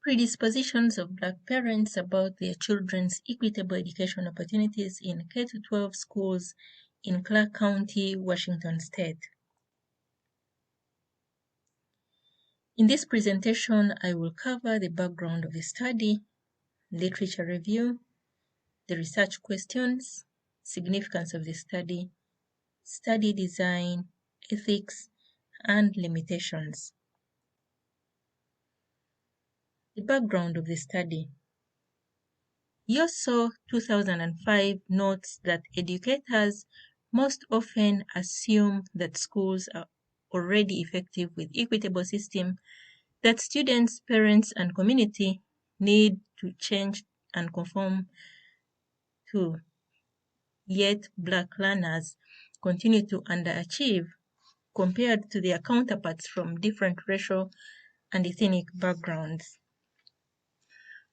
Predispositions of Black parents about their children's equitable education opportunities in K-12 schools in Clark County, Washington State. In this presentation, I will cover the background of the study, literature review, the research questions, significance of the study design, ethics, and limitations. The background of the study. YOSO 2005 notes that educators most often assume that schools are already effective with equitable system that students, parents, and community need to change and conform to. Yet Black learners continue to underachieve compared to their counterparts from different racial and ethnic backgrounds.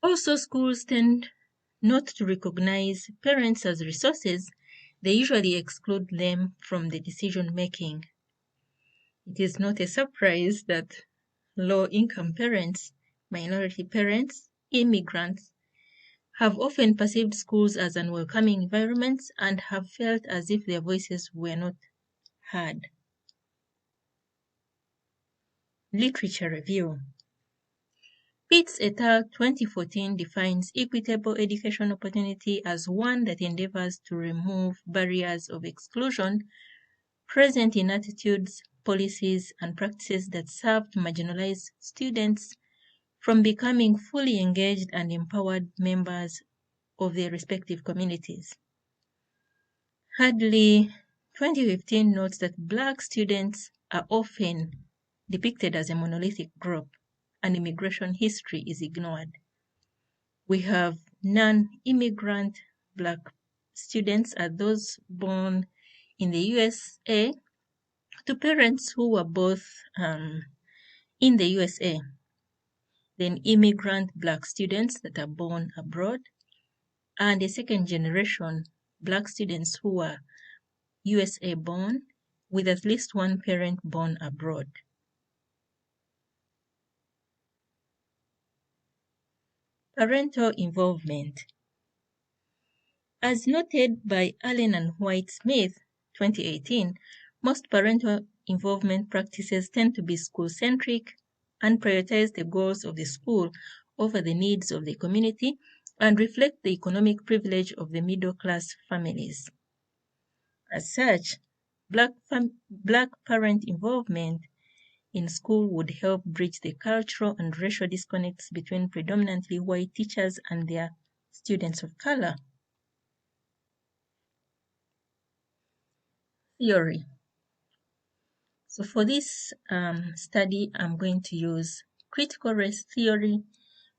Also, schools tend not to recognize parents as resources. They usually exclude them from the decision making. It is not a surprise that low-income parents, minority parents, immigrants, have often perceived schools as unwelcoming environments and have felt as if their voices were not heard. Literature review. Pitts et al. 2014 defines equitable education opportunity as one that endeavors to remove barriers of exclusion present in attitudes, policies, and practices that serve to marginalize students from becoming fully engaged and empowered members of their respective communities. Hadley 2015 notes that Black students are often depicted as a monolithic group, and immigration history is ignored. We have non-immigrant Black students are those born in the USA to parents who were both in the USA. Then immigrant Black students that are born abroad, and a second generation Black students who are USA born with at least one parent born abroad. Parental involvement. As noted by Allen and White Smith, 2018, most parental involvement practices tend to be school-centric and prioritize the goals of the school over the needs of the community and reflect the economic privilege of the middle-class families. As such, Black parent involvement in school would help bridge the cultural and racial disconnects between predominantly white teachers and their students of color. Theory. So for this study, I'm going to use critical race theory,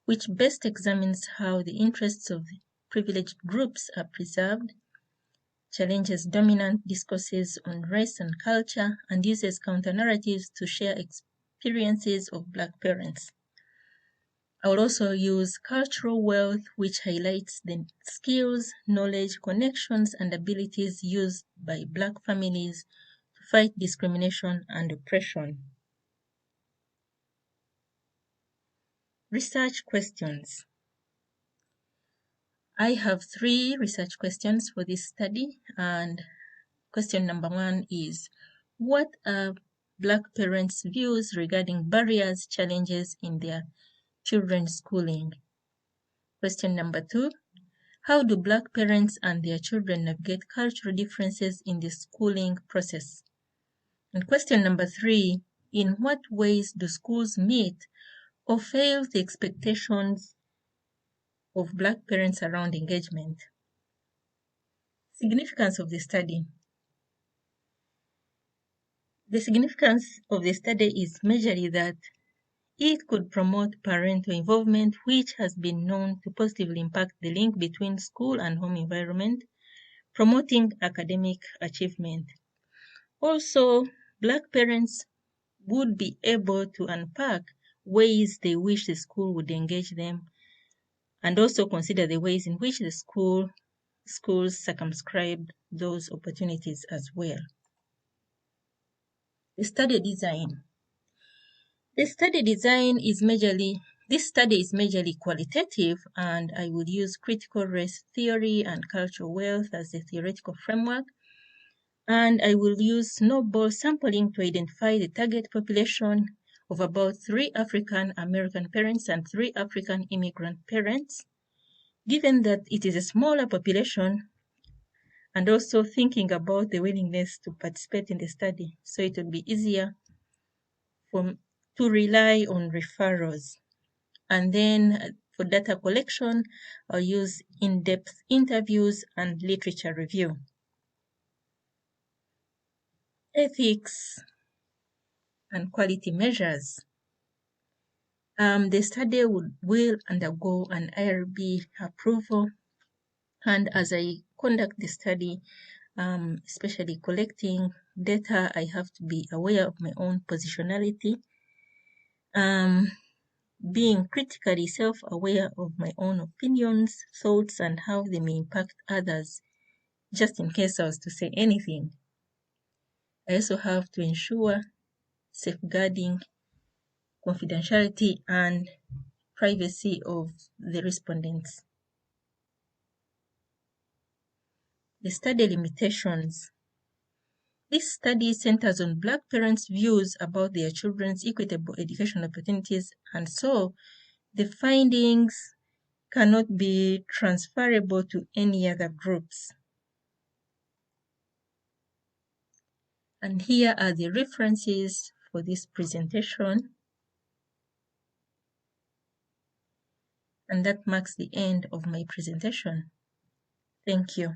which best examines how the interests of privileged groups are preserved, challenges dominant discourses on race and culture, and uses counter-narratives to share experiences of Black parents. I will also use cultural wealth, which highlights the skills, knowledge, connections, and abilities used by Black families to fight discrimination and oppression. Research questions. I have 3 research questions for this study, and question number 1 is, what are Black parents' views regarding barriers, challenges in their children's schooling? Question number 2, how do Black parents and their children navigate cultural differences in the schooling process? And question number 3, in what ways do schools meet or fail the expectations of Black parents around engagement? Significance of the study. The significance of the study is majorly that it could promote parental involvement, which has been known to positively impact the link between school and home environment, promoting academic achievement. Also, Black parents would be able to unpack ways they wish the school would engage them, and also consider the ways in which the schools circumscribe those opportunities as well. The study design. The study design is majorly This study is majorly qualitative, and I would use critical race theory and cultural wealth as the theoretical framework. And I will use snowball sampling to identify the target population of about 3 African American parents and 3 African immigrant parents. Given that it is a smaller population, and also thinking about the willingness to participate in the study, so it will be easier to rely on referrals. And then for data collection, I'll use in-depth interviews and literature review. Ethics and quality measures. The study will undergo an IRB approval, and as I conduct the study, especially collecting data, I have to be aware of my own positionality, being critically self-aware of my own opinions, thoughts, and how they may impact others, just in case I was to say anything. I also have to ensure safeguarding confidentiality and privacy of the respondents. The study limitations. This study centers on Black parents' views about their children's equitable education opportunities, and so the findings cannot be transferable to any other groups. And here are the references for this presentation. And that marks the end of my presentation. Thank you.